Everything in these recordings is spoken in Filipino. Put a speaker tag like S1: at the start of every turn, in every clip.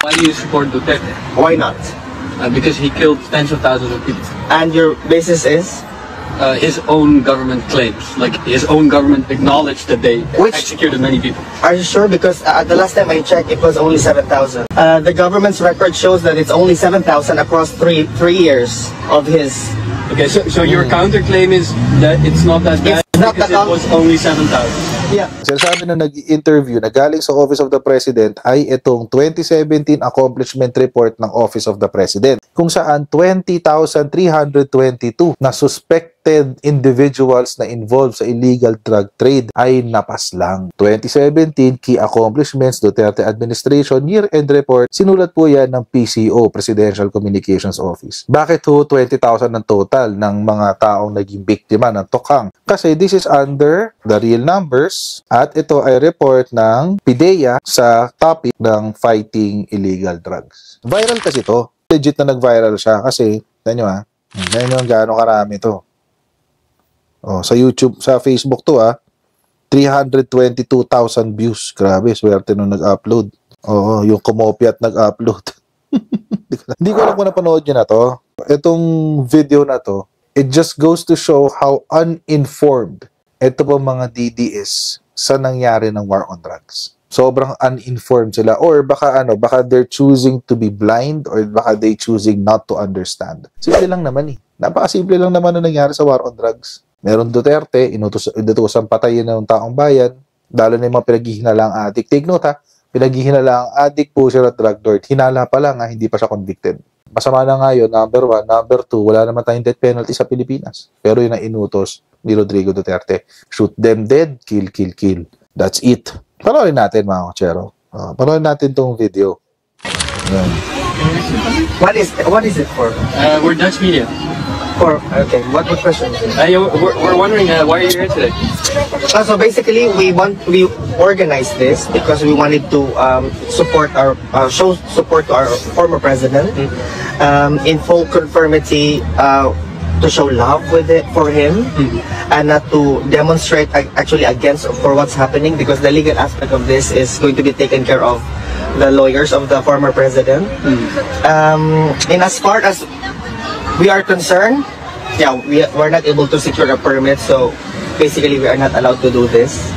S1: Why do you support Duterte?
S2: Why not?
S1: Because he killed tens of thousands of people.
S2: And your basis is?
S1: His own government claims, like his own government acknowledged that they executed many people.
S2: Are you sure? Because the last time I checked, it was only 7,000. The government's record shows that it's only 7,000 across three years of his.
S1: Okay, so your counterclaim is that it's not that bad because it was only 7,000.
S2: Yeah.
S3: Sinasabi na nag-interview na galing sa Office of the President ay itong 2017 Accomplishment Report ng Office of the President, kung saan 20,322 na suspected individuals na involved sa illegal drug trade ay napaslang. 2017 Key Accomplishments Duterte Administration Year-End Report, sinulat po yan ng PCO, Presidential Communications Office. Bakit ho 20,000 ng total ng mga taong naging biktima ng tokhang? Kasi this is under the real numbers at ito ay report ng PIDEA sa topic ng fighting illegal drugs. Viral kasi ito. Legit na nag-viral siya kasi, tignan nyo ha, tignan nyo gaano karami ito. Oh, sa YouTube, sa Facebook to 322,000 views. Grabe, swerte nung nag-upload. Oo, yung kumopya at nag-upload. Hindi ko alam kung napanood nyo na to. Itong video na to, it just goes to show how uninformed ito po mga DDS sa nangyari ng war on drugs. Sobrang uninformed sila, or baka they're choosing to be blind, or baka they choosing not to understand. Simple lang naman Napakasimple lang naman ang nangyari sa war on drugs. Meron Duterte, inutusan patayin ng taong bayan, lalo na yung mga pinaghihinalaang addict. Take note pinaghihinalaang addict po siya at drug lord. Hinala pa lang hindi pa siya convicted. Masama na nga yun, number 1. Number 2, wala naman tayong death penalty sa Pilipinas. Pero yun ang inutos ni Rodrigo Duterte. Shoot them dead, kill, kill, kill. That's it. Panoorin natin mga kotsero. Panoorin natin tong video. Yan.
S2: What is it for?
S1: We're Dutch media.
S2: Okay, what question?
S1: We're wondering why are you here today?
S2: So basically, we organized this because we wanted to support show support to our former president, in full conformity, to show love for him, and not to demonstrate actually against for what's happening, because the legal aspect of this is going to be taken care of the lawyers of the former president. And as far as we are concerned, yeah, we're not able to secure a permit, so basically we are not allowed to do this.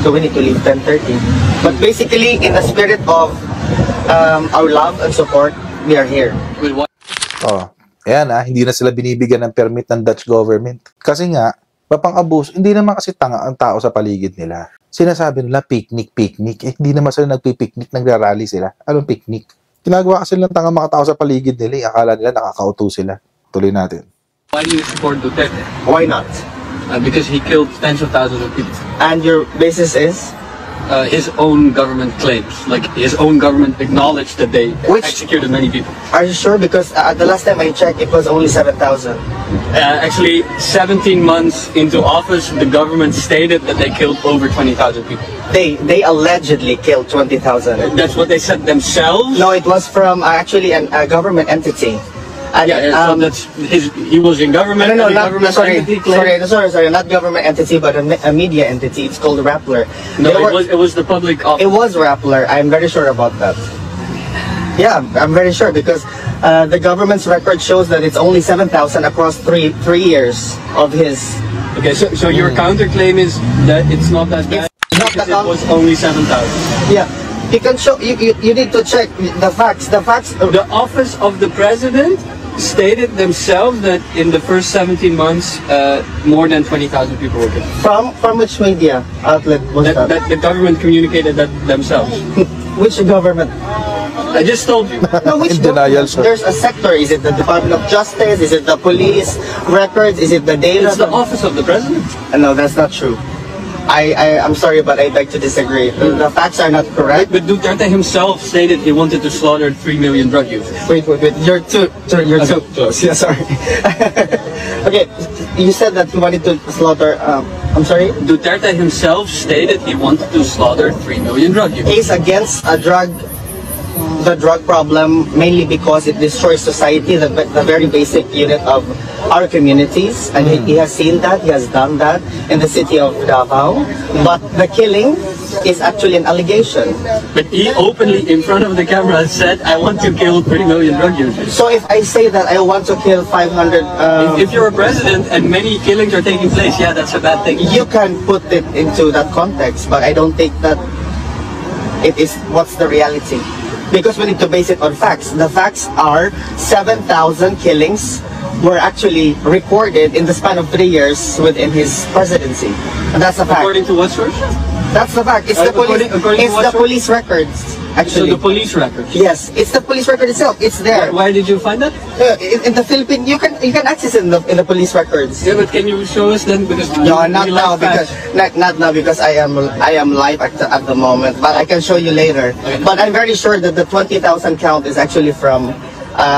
S2: So we need to leave 10:30. But basically, in the spirit of our love and support, we are here.
S3: Ayan hindi na sila binibigyan ng permit ng Dutch government. Kasi nga, mapang-abuso, hindi naman kasi tanga ang tao sa paligid nila. Sinasabi nila, picnic. Hindi naman sila nagpipiknik, nagrarally sila. Anong picnic? Ginagawa kasi ng tanga mga tao sa paligid nila. Akala nila nakakauto sila. Tuloy natin.
S1: Why do you support Duterte?
S2: Why not?
S1: Because he killed tens of thousands of people.
S2: And your basis is?
S1: His own government claims, like his own government acknowledged that they executed many people.
S2: Are you sure? Because the last time I checked, it was only 7,000.
S1: Actually, 17 months into office, the government stated that they killed over 20,000 people.
S2: They allegedly killed 20,000.
S1: That's what they said themselves?
S2: No, it was from actually a government entity.
S1: So that's he was in government.
S2: No, sorry, not government entity, but a media entity. It's called Rappler.
S1: No, it was the public office.
S2: It was Rappler. I'm very sure about that. Yeah, I'm very sure because the government's record shows that it's only 7,000 across three years of his.
S1: Okay, so your counterclaim is that it's not that bad because it was only 7,000.
S2: Yeah. You can show. You need to check the facts. The facts.
S1: The office of the president stated themselves that in the first 17 months, more than 20,000 people were killed.
S2: From which media outlet was that?
S1: That the government communicated that themselves.
S2: Which government?
S1: I just told you.
S2: No, which
S3: denial, sir.
S2: There's a sector. Is it the Department of Justice? Is it the police records? Is it the data?
S1: It's the office of the president.
S2: No, that's not true. I'm sorry, but I beg to disagree. The facts are not correct.
S1: But Duterte himself stated he wanted to slaughter 3 million drug users.
S2: Wait. You're too close. Yeah, sorry. Okay, you said that he wanted to slaughter. I'm sorry.
S1: Duterte himself stated he wanted to slaughter 3 million drug users.
S2: Case against a drug the drug problem mainly because it destroys society, the very basic unit of our communities. And he has seen that, he has done that in the city of Davao. But the killing is actually an allegation.
S1: But he openly, in front of the camera, said, I want to kill 3 million drug users.
S2: So if I say that I want to kill 500...
S1: If you're a president and many killings are taking place, yeah, that's a bad thing.
S2: you can put it into that context, but I don't think that it is what's the reality. Because we need to base it on facts. The facts are 7,000 killings were actually recorded in the span of 3 years within his presidency. And that's a fact.
S1: According to what source?
S2: That's the fact. It's the police.
S1: according to
S2: It's
S1: what
S2: the
S1: source?
S2: police records.
S1: So
S2: Actually,
S1: the police records.
S2: yes, it's the police record itself. It's there.
S1: Where did you find that?
S2: In the Philippines, you can access it in the police records.
S1: Yeah, but can you show us then? Because
S2: No,
S1: we
S2: not
S1: like
S2: now
S1: facts.
S2: because not now because I am live at the moment. But I can show you later.
S1: Okay.
S2: But I'm very sure that the 20,000 count is actually from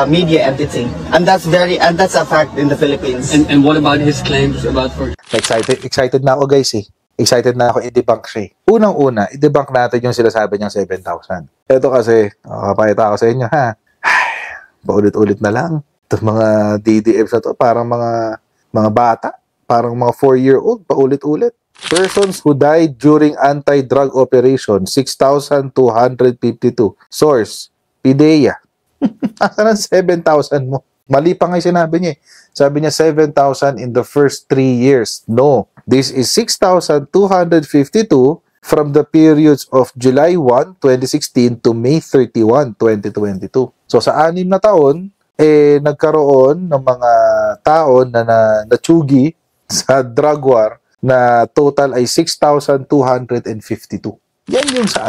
S2: media entity, and that's a fact in the Philippines.
S1: And what about his claims about for?
S3: Excited na ako guys eh. Excited na ako i-debunk siya eh. Unang-una, i-debunk natin yung sinasabi niyang 7,000. Ito kasi, kapakita ko sa inyo ha. Paulit-ulit na lang. Itong mga DDFs na to, parang mga bata. Parang mga 4-year-old, paulit-ulit. Persons who died during anti-drug operation, 6,252. Source, PIDEA. Asan ang 7,000 mo? Mali pa nga yung sinabi niya eh. Sabi niya 7,000 in the first 3 years. No. This is 6,252 from the periods of July 1, 2016 to May 31, 2022. So sa 6 na taon, nagkaroon ng mga tao na natsugi sa drug war na total ay 6,252. Yan yung sa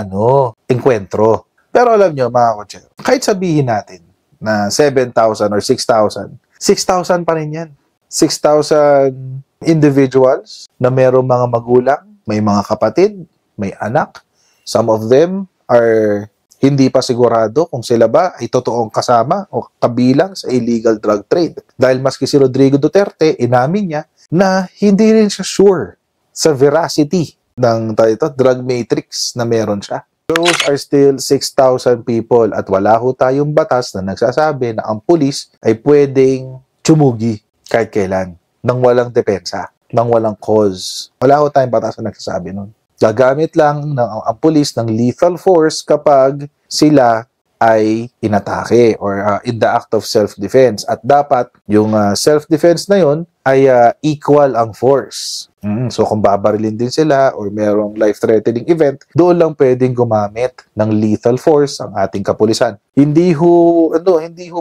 S3: enkwentro. Pero alam nyo mga kotse, kahit sabihin natin na 7,000 or 6,000, 6,000 pa rin yan. 6,000 individuals na mayroong mga magulang, may mga kapatid, may anak. Some of them are hindi pa sigurado kung sila ba ay totoong kasama o kabilang sa illegal drug trade. Dahil maski si Rodrigo Duterte, inamin niya na hindi rin siya sure sa veracity ng drug matrix na meron siya. Those are still 6,000 people at wala ho tayong batas na nagsasabi na ang pulis ay pwedeng tsumugi kahit kailan nang walang depensa, nang walang cause. Wala ho tayong batas na nagsasabi nun. Gagamit lang ang pulis ng lethal force kapag sila ay inatake or in the act of self-defense. At dapat yung self-defense na yun ay equal ang force. So kung babarilin din sila or merong life-threatening event, doon lang pwedeng gumamit ng lethal force ang ating kapulisan. Hindi ho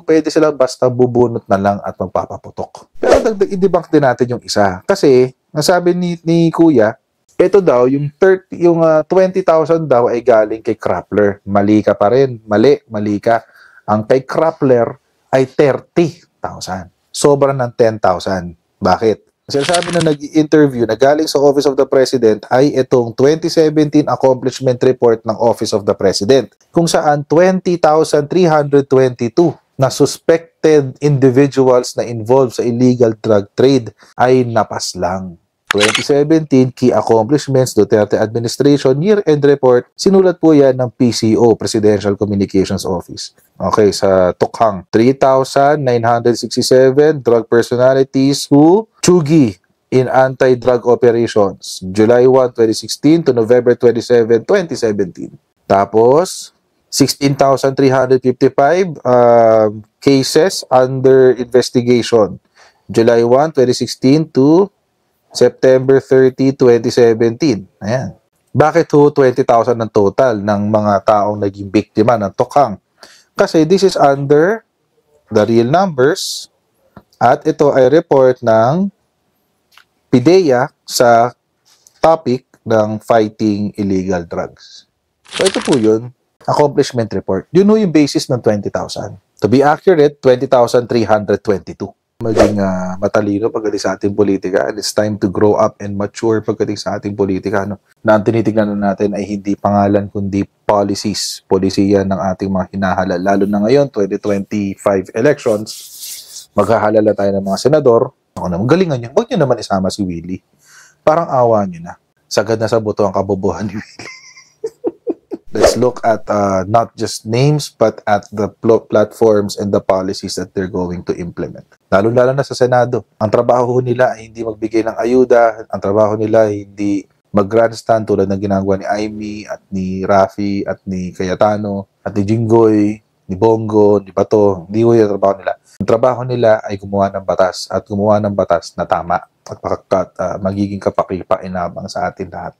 S3: pwede sila basta bubunot na lang at magpapaputok. Pero i-debunk din natin yung isa. Kasi, nasabi ni Kuya, ito daw, yung 20,000 daw ay galing kay Krappler. Mali ka pa rin. Mali ka. Ang kay Krappler ay 30,000. Sobra ng 10,000. Bakit? Kasi sabi na nag-interview na galing sa Office of the President ay itong 2017 Accomplishment Report ng Office of the President, kung saan 20,322 na suspected individuals na involved sa illegal drug trade ay napaslang. 2017 Key Accomplishments Duterte Administration Year-End Report, sinulat po yan ng PCO, Presidential Communications Office. Okay, sa Tokhang, 3,967 drug personalities who tsugi in anti-drug operations, July 1, 2016 to November 27, 2017. Tapos, 16,355 cases under investigation, July 1, 2016 to September 30, 2017. Ayan. Bakit ho 20,000 ng total ng mga taong naging biktima ng Tokhang? Kasi this is under the real numbers at ito ay report ng PIDEA sa topic ng fighting illegal drugs. So ito po yun, accomplishment report. Yun yung basis ng 20,000. To be accurate, 20,322. Maging matalino pagdating sa ating politika, and it's time to grow up and mature pagdating sa ating politika. No? Na ang tinitignan natin ay hindi pangalan kundi policies, polisiya ng ating mga hinahalal. Lalo na ngayon, 2025 elections, maghahalala tayo ng mga senador. Ako naman, galingan niyo. Huwag niyo naman isama si Willie. Parang awa niyo na. Sagad na sa buto ang kabobohan ni Willie. Let's look at not just names but at the platforms and the policies that they're going to implement. Lalo-lalo na sa Senado. Ang trabaho nila ay hindi magbigay ng ayuda, ang trabaho nila ay hindi mag-grandstand tulad ng ginagawa ni Aimee at ni Raffy at ni Cayetano at ni Jinggoy, ni Bongo, ni Bato. Hindi ko yung trabaho nila. Ang trabaho nila ay gumawa ng batas at gumawa ng batas na tama at magiging kapakipakinabang sa atin lahat.